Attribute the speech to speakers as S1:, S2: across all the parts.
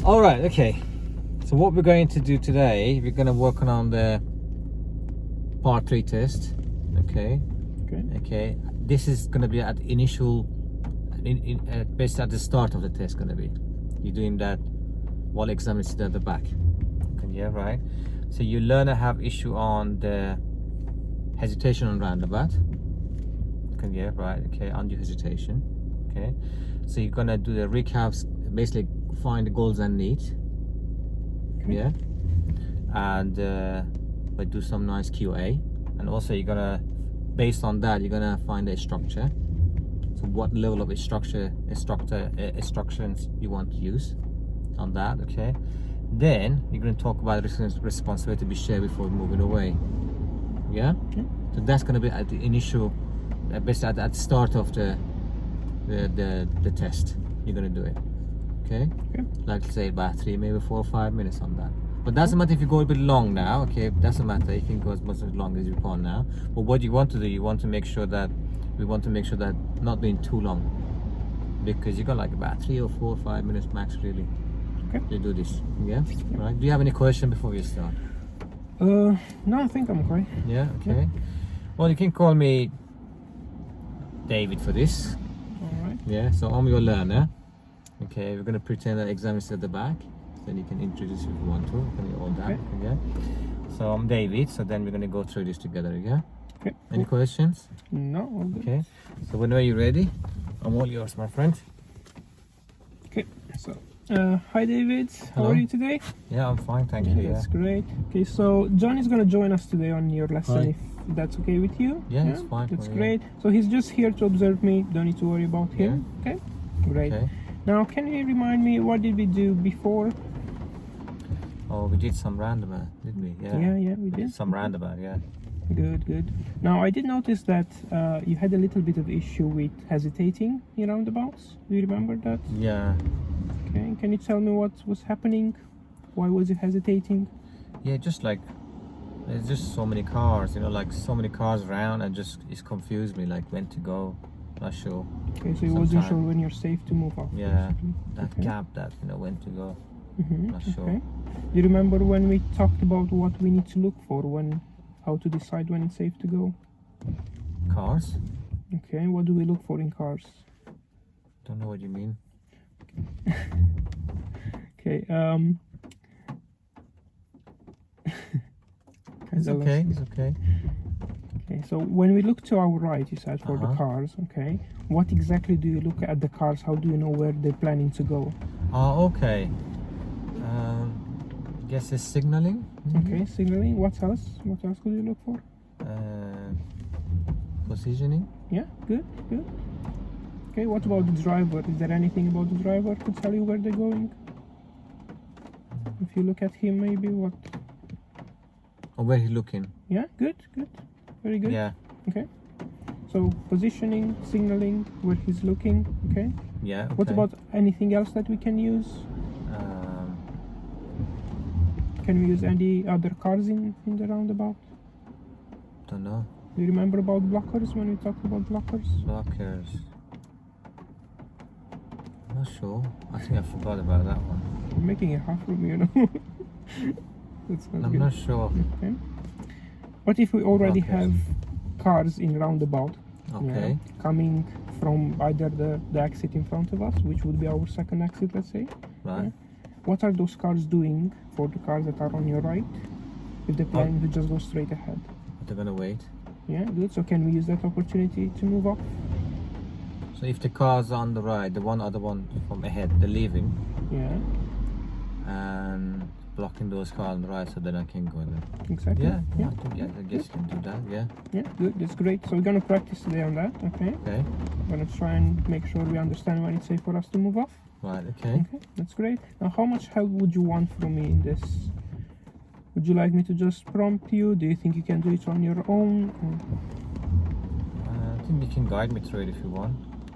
S1: All right, okay. So what we're going to do today, we're going to work on the part 3 test. Okay. Okay. This is going to be at initial, basically at the start of the test. Going to be you're doing that while exam is at the back. Okay, yeah, right. So you learn to have issue on the hesitation on roundabout. Okay, yeah, right. Okay, undue hesitation. Okay. So you're gonna do the recaps, basically find the goals and needs. Yeah, and but do some nice QA, and also you're gonna, based on that, you're gonna find a structure. So what level of instructions you want to use on that. Okay, then you're gonna talk about responsibility to be shared before moving away. Yeah. So that's gonna be at the initial, basically at the start of the test. You're gonna do it. Okay. Like say about 3, maybe 4 or 5 minutes on that. But doesn't matter if you go a bit long now. Okay, doesn't matter. You can go as much as long as you want now. But what you want to do, we want to make sure that not being too long, because you got like about 3 or 4 or 5 minutes max really. Okay. To do this. Yeah. Right. Do you have any question before we start?
S2: No, I think I'm okay.
S1: Yeah. Okay. Well, you can call me David for this.
S2: All right.
S1: Yeah. So I'm your learner. Okay, we're gonna pretend that exam is at the back. Then you can introduce if you want to. All that. Okay. So I'm David. So then we're gonna go through this together. Yeah.
S2: Okay.
S1: Any questions?
S2: No. All good.
S1: Okay. So whenever you're ready, I'm all yours, my friend.
S2: Okay. So, hi David. How
S1: Hello.
S2: are you today?
S1: Yeah, I'm fine. Thank you.
S2: That's great. Okay. So John is gonna join us today on your lesson.
S1: Hi.
S2: If that's okay with you.
S1: Yeah, it's fine.
S2: That's great. So he's just here to observe me. Don't need to worry about him. Okay. Great.
S1: Okay.
S2: Now, can you remind me what did we do before?
S1: Oh, we did some roundabout, didn't we?
S2: Yeah, we did.
S1: Some roundabout, yeah.
S2: Good. Now, I did notice that you had a little bit of issue with hesitating in roundabouts. Do you remember that?
S1: Yeah.
S2: Okay. Can you tell me what was happening? Why was you hesitating?
S1: Yeah, just like there's just so many cars, like so many cars around, and just it's confused me, like when to go. Not sure.
S2: Okay, so you wasn't sure when you're safe to move off.
S1: Yeah,
S2: basically.
S1: that gap, that when to go. Not sure.
S2: Okay. Do you remember when we talked about what we need to look for how to decide when it's safe to go?
S1: Cars?
S2: Okay, what do we look for in cars?
S1: Don't know what you mean.
S2: Okay.
S1: It's okay. It's okay.
S2: Okay, so when we look to our right, you said for the cars, okay, what exactly do you look at the cars? How do you know where they're planning to go?
S1: Oh, okay. Guess it's signaling.
S2: Okay, signaling. What else? What else could you look for?
S1: Positioning.
S2: Yeah, good. Okay, what about the driver? Is there anything about the driver to tell you where they're going? If you look at him, maybe what?
S1: Oh, where he looking?
S2: Yeah, good. Very good.
S1: Yeah.
S2: Okay. So positioning, signaling, where he's looking. Okay.
S1: Yeah. Okay.
S2: What about anything else that we can use? Can we use any other cars in the roundabout?
S1: Don't know.
S2: Do you remember about blockers when we talked about blockers?
S1: Blockers. Not sure. I think I forgot about that one.
S2: You're making it hard for me, That's not
S1: I'm
S2: good.
S1: not sure.
S2: Okay. What if we already
S1: Blockers.
S2: have cars in roundabout?
S1: Okay.
S2: Coming from either the exit in front of us, which would be our second exit, let's say.
S1: Right.
S2: Yeah. What are those cars doing for the cars that are on your right? If they're planning to just go straight ahead.
S1: They're gonna wait.
S2: Yeah, good. So can we use that opportunity to move off?
S1: So if the car's on the right, the other one from ahead, they're leaving.
S2: Yeah.
S1: And blocking those cars on the right, so then I can go in there.
S2: Exactly.
S1: Yeah.
S2: Yeah.
S1: I guess you can do that. Yeah.
S2: Yeah, good. That's great. So we're gonna practice today on that. Okay.
S1: Okay.
S2: We're gonna try and make sure we understand when it's safe for us to move off.
S1: Right. Okay.
S2: Okay, that's great. Now, how much help would you want from me in this? Would you like me to just prompt you? Do you think you can do it on your own?
S1: I think you can guide me through it if you want.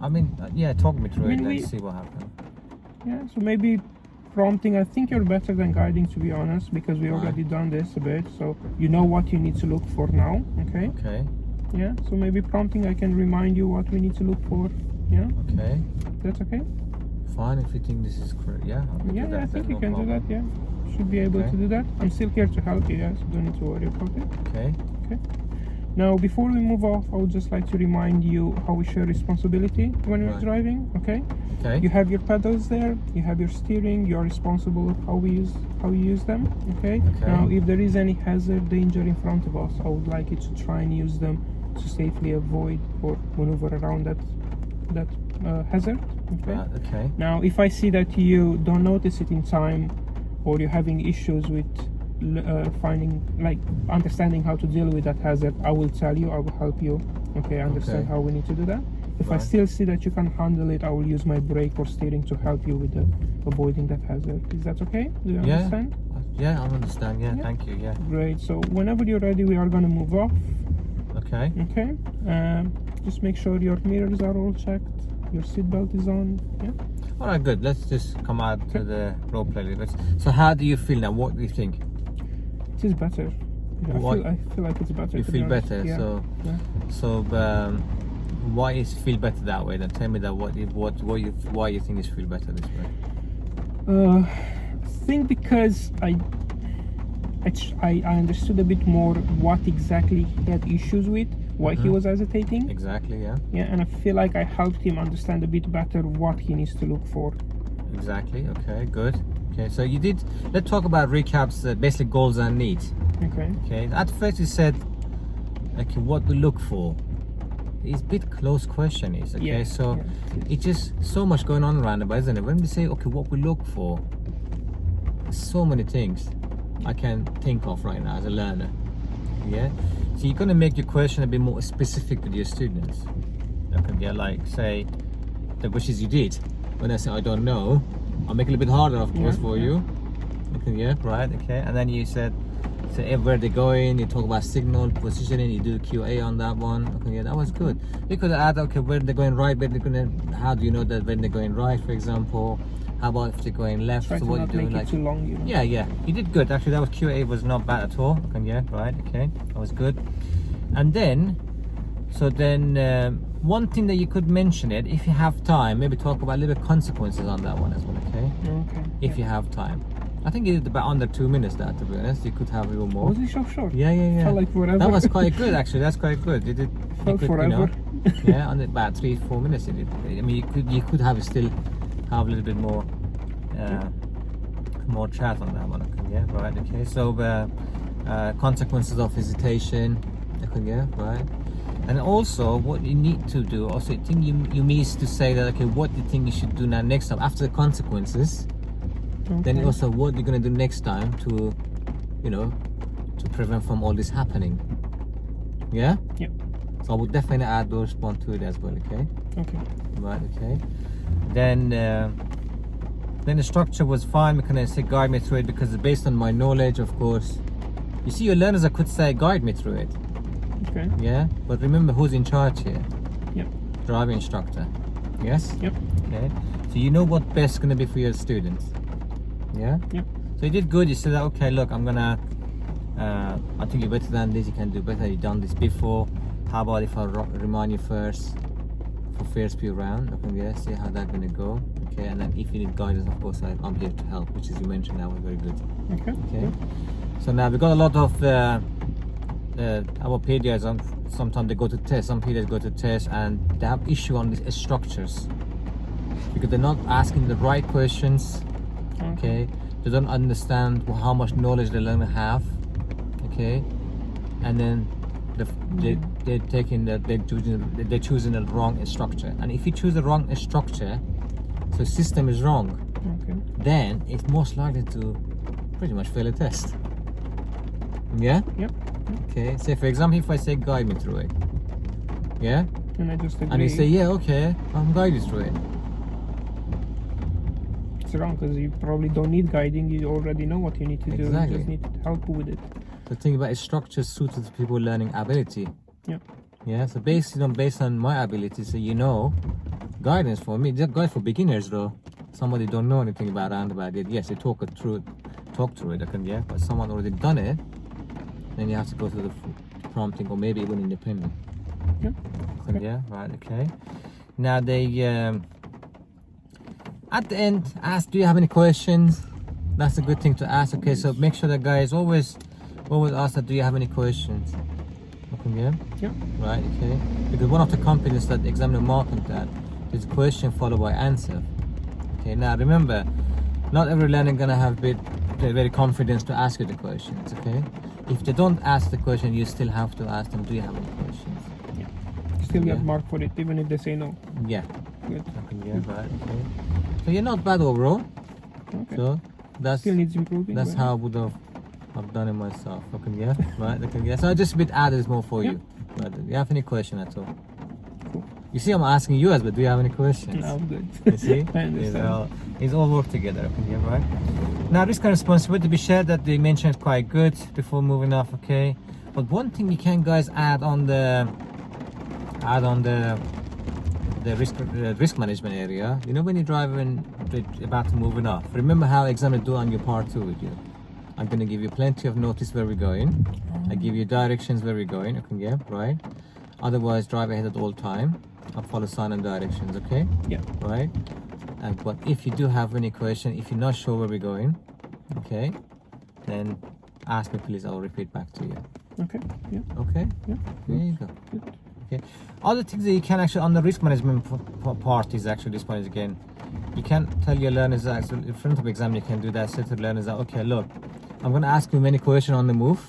S1: I mean, yeah, talk me through it and see what happens.
S2: Yeah, so maybe prompting. I think you're better than guiding, to be honest, because we already done this a bit. So you know what you need to look for now. Okay.
S1: Okay.
S2: Yeah. So maybe prompting. I can remind you what we need to look for. Yeah.
S1: Okay.
S2: That's okay.
S1: fine if you think this is correct. Yeah, I can
S2: Yeah,
S1: do that.
S2: I think
S1: then,
S2: you
S1: no
S2: can
S1: problem.
S2: do that. Yeah, should be able
S1: Okay.
S2: to do that. I'm still here to help you guys. Don't need to worry about it.
S1: Okay.
S2: Okay. Now, before we move off, I would just like to remind you how we share responsibility when we're
S1: Right.
S2: driving. Okay.
S1: Okay.
S2: You have your pedals there. You have your steering. You are responsible of how you use them. Okay.
S1: Okay.
S2: Now, if there is any hazard, danger in front of us, I would like you to try and use them to safely avoid or maneuver around that hazard. Okay.
S1: Right, okay.
S2: Now, if I see that you don't notice it in time, or you're having issues with understanding how to deal with that hazard, I will tell you. I will help you. Okay, understand
S1: Okay.
S2: how we need to do that. If I
S1: Right.
S2: still see that you can handle it, I will use my brake or steering to help you with avoiding that hazard. Is that okay? Do you understand?
S1: Yeah, I understand. Yeah,
S2: Yeah.
S1: thank you. Yeah.
S2: Great. So whenever you're ready, we are gonna move off.
S1: Okay.
S2: Okay. Just make sure your mirrors are all checked. Your seatbelt is on. Yeah.
S1: All right, good. Let's just come out to the role play. So, how do you feel now? What do you think?
S2: It is better. Yeah,
S1: What-
S2: I feel like it's better.
S1: You
S2: to be
S1: feel
S2: honest.
S1: better.
S2: Yeah.
S1: So,
S2: Yeah.
S1: why is feel better that way? Then tell me that why you think is feel better this way?
S2: I think because I understood a bit more what exactly he had issues with, why he
S1: Mhm.
S2: was hesitating.
S1: Exactly. Yeah.
S2: Yeah, and I feel like I helped him understand a bit better what he needs to look for.
S1: Exactly. Okay. Good. Okay. So you did. Let's talk about recaps. Basic goals and needs.
S2: Okay.
S1: Okay. At first you said, okay, what to look for. It's a bit close question. Is okay.
S2: Yeah,
S1: So
S2: yeah.
S1: it's just so much going on around about, isn't it? When we say, okay, what we look for, so many things I can think of right now as a learner. Yeah. So you're gonna make your question a bit more specific with your students. Okay. Yeah. Like say the wishes you did. When I say I don't know, I'll make it a little bit harder, of course,
S2: Yeah,
S1: for
S2: yeah.
S1: you. Okay. Yeah. Right. Okay. And then you said. So where they're going, you talk about signal positioning, you do QA on that one. Okay, yeah, that was good. You could add, okay, where they're going right, where they're going. How do you know that when they're going right, for example? How about if they're going left?
S2: Try
S1: so
S2: to
S1: what you
S2: not
S1: doing?
S2: make
S1: Like,
S2: it too long, you know.
S1: yeah, you did good. Actually, that was QA was not bad at all. Okay, yeah, right, okay, that was good. And then, one thing that you could mention it if you have time, maybe talk about a little bit consequences on that one as well. Okay,
S2: Okay.
S1: if you have time. I think you did about under 2 minutes that, to be honest. You could have a little more.
S2: Was it so short?
S1: Yeah.
S2: Felt like forever.
S1: That was quite good, actually. That's quite good. You did. You
S2: Felt
S1: could,
S2: forever.
S1: yeah, on about 3-4 minutes. You did. I mean, you could have still have a little bit more, more chat on that one. Okay, yeah, right. Okay. So, consequences of hesitation. Okay, yeah, right. And also, what you need to do. Also, I think you missed to say that. Okay, what do you think you should do now next time after the consequences? Then
S2: Okay.
S1: also what you're gonna do next time to, to prevent from all this happening. Yeah.
S2: Yeah.
S1: So I would definitely add those one to it as well. Okay.
S2: Okay.
S1: Right. Okay. Then the structure was fine. We can say guide me through it because it's based on my knowledge, of course. You see, your learners, I could say guide me through it.
S2: Okay.
S1: Yeah. But remember who's in charge here.
S2: Yep.
S1: Driving instructor. Yes.
S2: Yep.
S1: Okay. So you know what best gonna be for your students. Yeah.
S2: Yep.
S1: So you did good. You said, okay, look, I'm gonna. I think you're better than this. You can do better. You've done this before. How about if I remind you first for first few round? Okay, yeah. See how that's gonna go. Okay, and then if you need guidance, of course, I'm here to help. Which is you mentioned that was very good.
S2: Okay.
S1: Okay. So now we got a lot of our PDIs. Sometimes they go to test. Some PDIs go to test, and they have issue on these structures because they're not asking the right questions. Okay, they don't understand how much knowledge the learner have. Okay, and then they're choosing the wrong structure. And if you choose the wrong structure, so the system is wrong,
S2: Okay.
S1: then it's most likely to pretty much fail a test. Yeah.
S2: Yep.
S1: Okay. Say for example, if I say guide me through it. Yeah.
S2: And I just agree.
S1: And you say yeah, okay, I'm guide you through it.
S2: It's wrong because you probably don't need guiding. You already know what you need to do.
S1: Exactly.
S2: You just need help with it.
S1: The thing about structure suited to people learning ability.
S2: Yeah.
S1: Yeah. So based on my ability, so guidance for me, just guide for beginners though. Somebody don't know anything about it. Yes, they talk through it. Okay, yeah. But someone already done it, then you have to go through the prompting or maybe even independent.
S2: Yeah.
S1: Okay, yeah. Right. Okay. Now At the end, ask, do you have any questions? That's a good thing to ask. Okay, so make sure that guys always ask that, do you have any questions? Okay, yeah?
S2: Yeah.
S1: Right, okay. Because one of the companies that examiner market that is question followed by answer. Okay, now remember, not every learner gonna have very confidence to ask you the questions, okay? If they don't ask the question, you still have to ask them, do you have any questions?
S2: Yeah. Still
S1: Yeah.
S2: get marked for it, even if they say no.
S1: Yeah.
S2: Good.
S1: Okay, yeah, right, okay. So you're not bad overall.
S2: Okay.
S1: So that's
S2: Still needs improving.
S1: that's
S2: but-
S1: how I would have done it myself. Okay, yeah, right. Okay, yeah. So I just a bit added more for you. But do you have any question at all?
S2: Cool.
S1: You see, I'm asking you as, but do you have any questions?
S2: No, I'm good.
S1: You see,
S2: I understand.
S1: It's all work together. Okay, yeah, right. Now, risk and responsibility. Be sure that they mentioned quite good before moving off. Okay, but one thing you can guys add on the risk management area. You know, when you're driving about to moving off, remember how examiner do on your part 2 with you. I'm going to give you plenty of notice where we're going. I give you directions where we're going. Okay, yeah, right. Otherwise, drive ahead at all time. I'll follow sign and directions. Okay.
S2: Yeah.
S1: Right. And but if you do have any question, if you're not sure where we're going, okay, then ask me please. I'll repeat back to you.
S2: Okay. Yeah.
S1: Okay.
S2: Yeah.
S1: There you go.
S2: Good.
S1: Okay. Other things that you can actually on the risk management part is actually this one is again. You can tell your learners that so in front of exam you can do that. Say to the learners that okay, look, I'm going to ask you many questions on the move.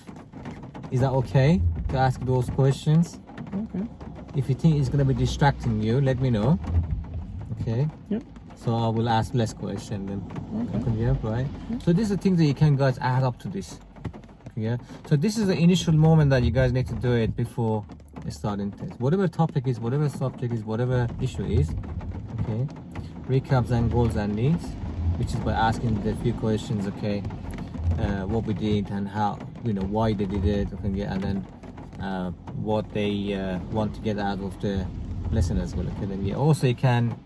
S1: Is that okay to ask those questions?
S2: Okay.
S1: If you think it's going to be distracting you, let me know. Okay.
S2: Yep.
S1: So I will ask less questions then.
S2: Okay.
S1: Yeah, right. So these are things that you can guys add up to this. Yeah. So this is the initial moment that you guys need to do it before starting test. Whatever topic is, whatever subject is, whatever issue is. Okay. Recaps and goals and needs, which is by asking the few questions. Okay. What we did and how, why they did it. Okay. Yeah. And then what they want to get out of the lesson as well. Okay. Then yeah. Also you can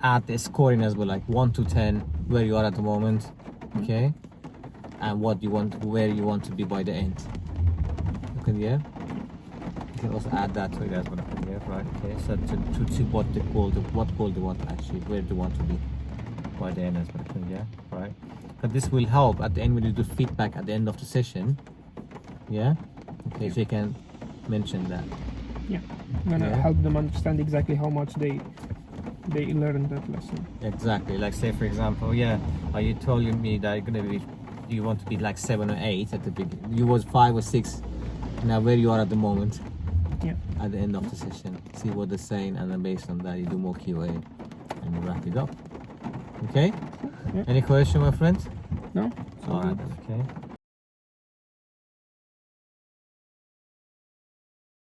S1: add the scoring as well, like 1 to 10 where you are at the moment, okay, and what you want, where you want to be by the end. Okay, yeah. You can also add that to it as well. Okay, yeah, right. Okay, so to see what goal they want to achieve, where they want to be by the end as well. Okay, yeah, right. But this will help at the end when you do feedback at the end of the session. Yeah. Okay, so you can mention that.
S2: Yeah. I'm gonna help them understand exactly how much they learned that lesson.
S1: Exactly. Like say for example, yeah, are you telling me that you want to be like 7 or 8 at the beginning? You was 5 or 6. Now where you are at the moment?
S2: Yeah.
S1: At the end of the session, see what they're saying, and then based on that, you do more QA and you wrap it up. Okay.
S2: Yeah.
S1: Any question, my friend?
S2: No.
S1: All right. Okay.